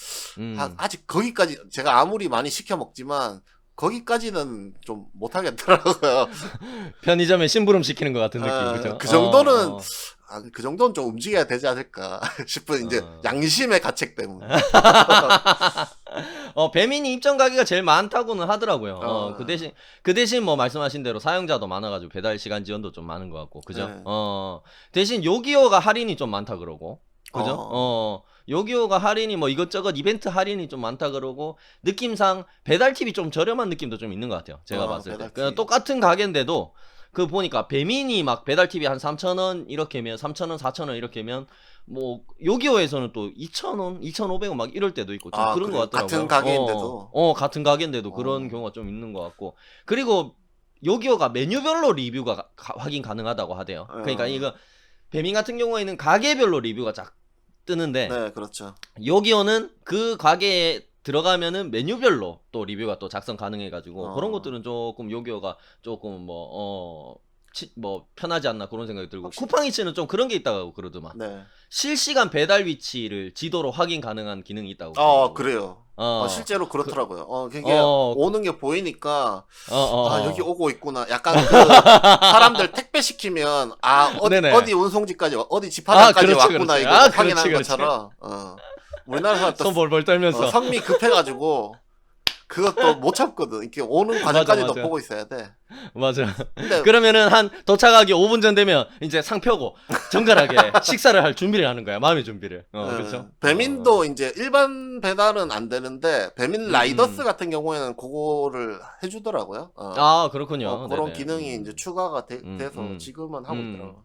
[SPEAKER 2] 아직 거기까지 제가 아무리 많이 시켜 먹지만 거기까지는 좀 못하겠더라고요.
[SPEAKER 1] 편의점에 심부름 시키는 것 같은 느낌, 그죠?
[SPEAKER 2] 그 정도는 그 정도는 좀 움직여야 되지 않을까 싶은 이제 양심의 가책 때문에.
[SPEAKER 1] 배민이 입점 가게가 제일 많다고는 하더라고요. 그 대신 뭐 말씀하신 대로 사용자도 많아가지고 배달 시간 지연도 좀 많은 것 같고, 그죠?
[SPEAKER 2] 네.
[SPEAKER 1] 대신 요기요가 할인이 좀 많다 그러고, 그죠? 요기요가 할인이 뭐 이것저것 이벤트 할인이 좀 많다 그러고, 느낌상 배달팁이 좀 저렴한 느낌도 좀 있는 것 같아요. 제가 봤을 때. 그냥 똑같은 가게인데도, 그 보니까 배민이 막 배달팁이 한 3,000원 이렇게면 3,000원 4,000원 이렇게면 뭐 요기요에서는 또 2,000원 2,500원 막 이럴 때도 있고 좀 그런 것 같더라고요.
[SPEAKER 2] 같은 가게인데도
[SPEAKER 1] 같은 가게인데도 그런 경우가 좀 있는 것 같고, 그리고 요기요가 메뉴별로 리뷰가 확인 가능하다고 하대요. 그러니까 이거 배민 같은 경우에는 가게별로 리뷰가 쫙 뜨는데,
[SPEAKER 2] 네, 그렇죠.
[SPEAKER 1] 요기요는 그 가게에 들어가면은 메뉴별로 또 리뷰가 또 작성 가능해가지고 그런 것들은 조금 요기요가 조금 뭐 편하지 않나 그런 생각이 들고, 쿠팡이츠는 좀 그런 게 있다고 그러더만.
[SPEAKER 2] 네.
[SPEAKER 1] 실시간 배달 위치를 지도로 확인 가능한 기능이 있다고.
[SPEAKER 2] 그래요. 실제로 그렇더라고요. 그게 오는 게 보이니까 여기 오고 있구나. 약간 그 사람들 택배 시키면 어디 운송지까지 어디 집화장까지 왔구나 이거 확인하는 것처럼. 우리나라 사람
[SPEAKER 1] 손 벌벌 떨면서
[SPEAKER 2] 성미 급해가지고 그것도 못 참거든. 이렇게 오는 과정까지도
[SPEAKER 1] 맞아.
[SPEAKER 2] 보고 있어야 돼.
[SPEAKER 1] 맞아.
[SPEAKER 2] 근데
[SPEAKER 1] 그러면은 한 도착하기 5분 전 되면 이제 상 펴고 정갈하게 식사를 할 준비를 하는 거야. 마음의 준비를. 그렇죠?
[SPEAKER 2] 배민도 이제 일반 배달은 안 되는데 배민 라이더스 같은 경우에는 그거를 해주더라고요.
[SPEAKER 1] 그렇군요.
[SPEAKER 2] 그런
[SPEAKER 1] 네네.
[SPEAKER 2] 기능이 이제 추가가 돼서 지금은 하고 있더라고요.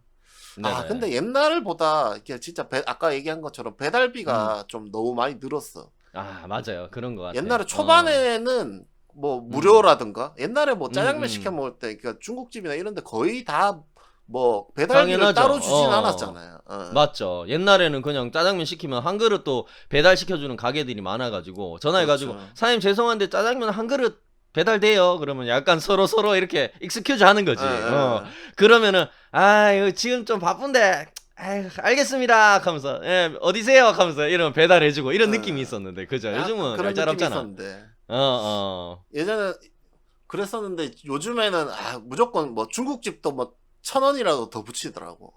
[SPEAKER 1] 네네.
[SPEAKER 2] 근데 옛날보다 이렇게 진짜 아까 얘기한 것처럼 배달비가 좀 너무 많이 늘었어.
[SPEAKER 1] 맞아요. 그런 것 같아요.
[SPEAKER 2] 옛날에 초반에는 뭐 무료라든가 옛날에 뭐 짜장면 시켜 먹을 때 그러니까 중국집이나 이런 데 거의 다 뭐 배달비를
[SPEAKER 1] 당연하죠.
[SPEAKER 2] 따로 주진 않았잖아요.
[SPEAKER 1] 맞죠. 옛날에는 그냥 짜장면 시키면 한 그릇 또 배달 시켜주는 가게들이 많아가지고 전화해가지고
[SPEAKER 2] 그렇죠.
[SPEAKER 1] 사장님 죄송한데 짜장면 한 그릇 배달돼요. 그러면 약간 서로 이렇게 익스큐즈 하는 거지. 그러면은 이거 지금 좀 바쁜데 알겠습니다 하면서 어디세요 하면서 이러면 배달해주고 이런 느낌이 있었는데, 그죠? 요즘은
[SPEAKER 2] 그런 느낌이
[SPEAKER 1] 얄짤없잖아.
[SPEAKER 2] 있었는데
[SPEAKER 1] 예전에
[SPEAKER 2] 예전에 그랬었는데 요즘에는 무조건 뭐 중국집도 뭐 1,000원이라도 더 붙이더라고.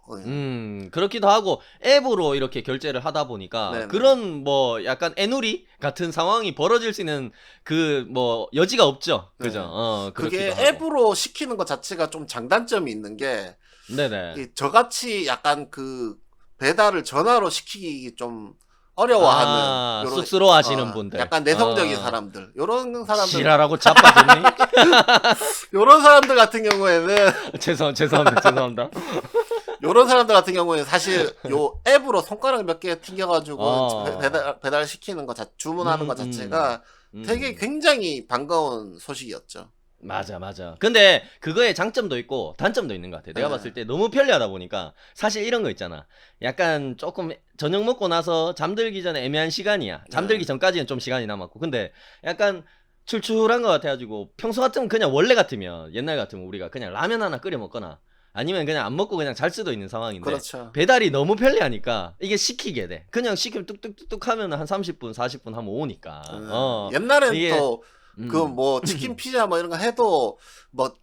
[SPEAKER 1] 그렇기도 하고 앱으로 이렇게 결제를 하다 보니까
[SPEAKER 2] 네네.
[SPEAKER 1] 그런 뭐 약간 애누리 같은 상황이 벌어질 수 있는 그 뭐 여지가 없죠. 그죠?
[SPEAKER 2] 네. 그게
[SPEAKER 1] 그렇기도 하고.
[SPEAKER 2] 앱으로 시키는 것 자체가 좀 장단점이 있는 게
[SPEAKER 1] 네네.
[SPEAKER 2] 저같이 약간 그 배달을 전화로 시키기 좀 어려워하는 요런,
[SPEAKER 1] 쑥스러워하시는 분들.
[SPEAKER 2] 약간 내성적인 사람들, 요런 사람들,
[SPEAKER 1] 지랄하고 자빠졌니?
[SPEAKER 2] 요런 사람들 같은 경우에는
[SPEAKER 1] 죄송합니다.
[SPEAKER 2] 요런 사람들 같은 경우에는 사실 요 앱으로 손가락 몇 개 튕겨가지고 배달 시키는 거 주문하는 것 자체가 되게 굉장히 반가운 소식이었죠.
[SPEAKER 1] 맞아. 근데 그거에 장점도 있고 단점도 있는 것 같아. 내가
[SPEAKER 2] 네.
[SPEAKER 1] 봤을 때 너무 편리하다 보니까 사실 이런 거 있잖아. 약간 조금 저녁 먹고 나서 잠들기 전에 애매한 시간이야. 잠들기 전까지는 좀 시간이 남았고. 근데 약간 출출한 것 같아가지고 평소 같으면 그냥 원래 같으면 옛날 같으면 우리가 그냥 라면 하나 끓여 먹거나 아니면 그냥 안 먹고 그냥 잘 수도 있는 상황인데
[SPEAKER 2] 그렇죠.
[SPEAKER 1] 배달이 너무 편리하니까 이게 시키게 돼. 그냥 시키면 뚝뚝뚝뚝 하면 한 30분 40분 하면 오니까.
[SPEAKER 2] 옛날엔
[SPEAKER 1] 이게-
[SPEAKER 2] 또 그 뭐 치킨 피자 뭐 이런 거 해도 뭐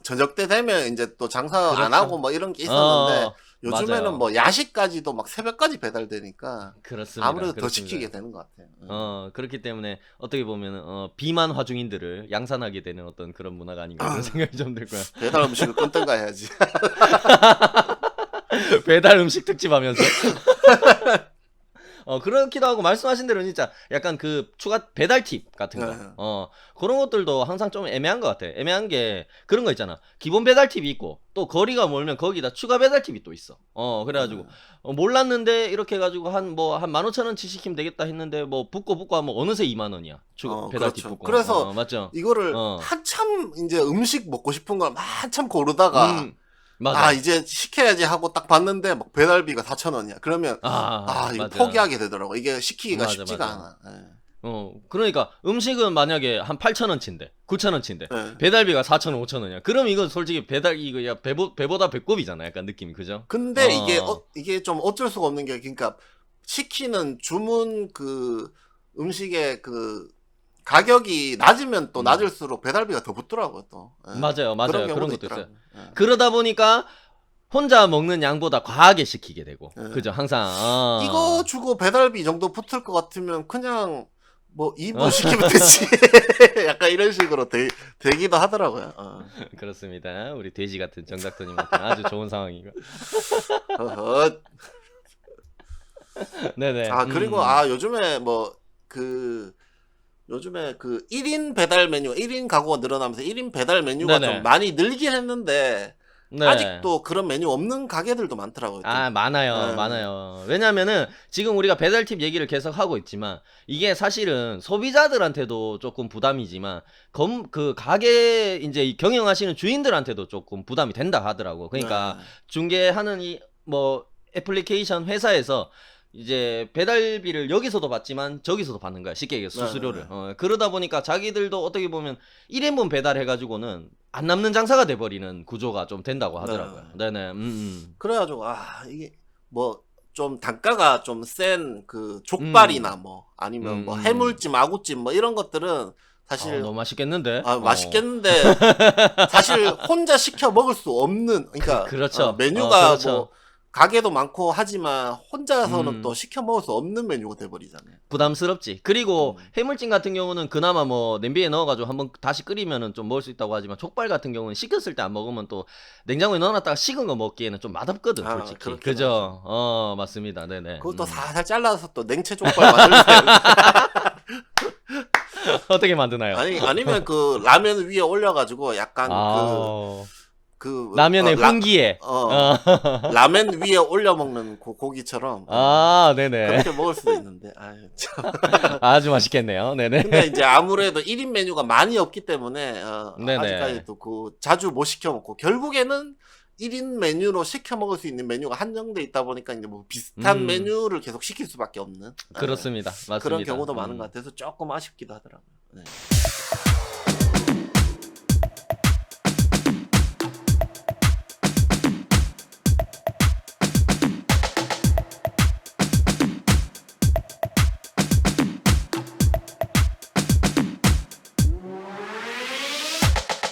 [SPEAKER 2] 저녁 때 되면 이제 또 장사 안
[SPEAKER 1] 그렇죠.
[SPEAKER 2] 하고 뭐 이런 게 있었는데 요즘에는
[SPEAKER 1] 맞아요.
[SPEAKER 2] 뭐 야식까지도 막 새벽까지 배달되니까
[SPEAKER 1] 그렇습니다.
[SPEAKER 2] 아무래도 더
[SPEAKER 1] 그렇습니다.
[SPEAKER 2] 시키게 되는 것 같아요.
[SPEAKER 1] 그렇기 때문에 어떻게 보면 비만 화중인들을 양산하게 되는 어떤 그런 문화가 아닌가 그런 생각이 좀 들고요.
[SPEAKER 2] 배달 음식을 끊든가 해야지.
[SPEAKER 1] 배달 음식 특집 하면서. 그렇기도 하고 말씀하신 대로 진짜 약간 그 추가 배달 팁 같은 거.
[SPEAKER 2] 네.
[SPEAKER 1] 그런 것들도 항상 좀 애매한 것 같아. 애매한 게 그런 거 있잖아. 기본 배달 팁이 있고 또 거리가 멀면 거기다 추가 배달 팁이 또 있어. 그래가지고 몰랐는데 이렇게 해가지고 한 15,000원치 시키면 되겠다 했는데 뭐 붙고 하면 어느새 2만원이야. 추가 배달 팁
[SPEAKER 2] 그렇죠.
[SPEAKER 1] 붙고.
[SPEAKER 2] 그래서
[SPEAKER 1] 맞죠.
[SPEAKER 2] 이거를 한참 이제 음식 먹고 싶은 걸 한참 고르다가
[SPEAKER 1] 맞아.
[SPEAKER 2] 이제 시켜야지 하고 딱 봤는데 막 배달비가 4,000원이야. 그러면 이거
[SPEAKER 1] 맞아.
[SPEAKER 2] 포기하게 되더라고. 이게 시키기가
[SPEAKER 1] 맞아,
[SPEAKER 2] 쉽지가
[SPEAKER 1] 맞아.
[SPEAKER 2] 않아. 예.
[SPEAKER 1] 그러니까 음식은 만약에 한 8,000원치인데 9,000원치인데
[SPEAKER 2] 네.
[SPEAKER 1] 배달비가 4,000원, 5,000원이야. 그럼 이건 솔직히 배달 이거 야 배보다 배꼽이잖아. 약간 느낌이 그죠?
[SPEAKER 2] 근데 이게 좀 어쩔 수가 없는 게 그러니까 시키는 주문 그 음식의 그 가격이 낮으면 또 낮을수록 배달비가 더 붙더라고요, 또. 예.
[SPEAKER 1] 맞아요. 그런
[SPEAKER 2] 경우도
[SPEAKER 1] 것도 있어요.
[SPEAKER 2] 있더라고요. 예.
[SPEAKER 1] 그러다 보니까 혼자 먹는 양보다 과하게 시키게 되고.
[SPEAKER 2] 네.
[SPEAKER 1] 그죠? 항상.
[SPEAKER 2] 이거 주고 배달비 정도 붙을 것 같으면 그냥 뭐 2부 시키면 되지. 약간 이런 식으로 되기도 하더라고요.
[SPEAKER 1] 그렇습니다. 우리 돼지 같은 정닥터님한테 아주 좋은 상황이고.
[SPEAKER 2] 어허.
[SPEAKER 1] 네네.
[SPEAKER 2] 그리고 요즘에 요즘에 그 1인 배달 메뉴, 1인 가구가 늘어나면서 1인 배달 메뉴가
[SPEAKER 1] 네네.
[SPEAKER 2] 좀 많이 늘긴 했는데
[SPEAKER 1] 네.
[SPEAKER 2] 아직도 그런 메뉴 없는 가게들도 많더라고요. 또.
[SPEAKER 1] 많아요.
[SPEAKER 2] 네.
[SPEAKER 1] 많아요. 왜냐면은 지금 우리가 배달팁 얘기를 계속 하고 있지만 이게 사실은 소비자들한테도 조금 부담이지만 그 가게 이제 경영하시는 주인들한테도 조금 부담이 된다 하더라고. 그러니까 중개하는 이 뭐 애플리케이션 회사에서 이제 배달비를 여기서도 받지만 저기서도 받는 거야. 쉽게 얘기해 수수료를. 그러다 보니까 자기들도 어떻게 보면 1인분 배달해가지고는 안 남는 장사가 돼버리는 구조가 좀 된다고 하더라고요. 네네.
[SPEAKER 2] 그래가지고 이게 뭐 좀 단가가 좀 센 그 족발이나 뭐 아니면 뭐 해물찜, 아구찜 뭐 이런 것들은 사실
[SPEAKER 1] 너무 맛있겠는데?
[SPEAKER 2] 맛있겠는데 사실 혼자 시켜 먹을 수 없는 그러니까
[SPEAKER 1] 그렇죠.
[SPEAKER 2] 메뉴가
[SPEAKER 1] 그렇죠.
[SPEAKER 2] 뭐 가게도 많고 하지만 혼자서는 또 시켜 먹을 수 없는 메뉴가 돼버리잖아요.
[SPEAKER 1] 부담스럽지. 그리고 해물찜 같은 경우는 그나마 뭐 냄비에 넣어가지고 한번 다시 끓이면은 좀 먹을 수 있다고 하지만 족발 같은 경우는 식혔을 때 안 먹으면 또 냉장고에 넣어놨다가 식은 거 먹기에는 좀 맛없거든, 솔직히.
[SPEAKER 2] 그렇긴
[SPEAKER 1] 그죠? 맞습니다. 네네.
[SPEAKER 2] 그것도 살살 잘라서 또 냉채 족발 만들면
[SPEAKER 1] 어떻게 만드나요?
[SPEAKER 2] 아니면 그 라면 위에 올려가지고 약간
[SPEAKER 1] 라면의 훈기에.
[SPEAKER 2] 라면 위에 올려 먹는 그 고기처럼.
[SPEAKER 1] 네네.
[SPEAKER 2] 그렇게 먹을 수도 있는데. 참.
[SPEAKER 1] 아주 맛있겠네요. 네네.
[SPEAKER 2] 근데 이제 아무래도 1인 메뉴가 많이 없기 때문에
[SPEAKER 1] 네네.
[SPEAKER 2] 아직까지도 자주 못 시켜 먹고 결국에는 1인 메뉴로 시켜 먹을 수 있는 메뉴가 한정돼 있다 보니까 이제 뭐 비슷한 메뉴를 계속 시킬 수밖에 없는.
[SPEAKER 1] 그렇습니다. 맞습니다.
[SPEAKER 2] 그런 경우도 많은 것 같아서 조금 아쉽기도 하더라고요. 네.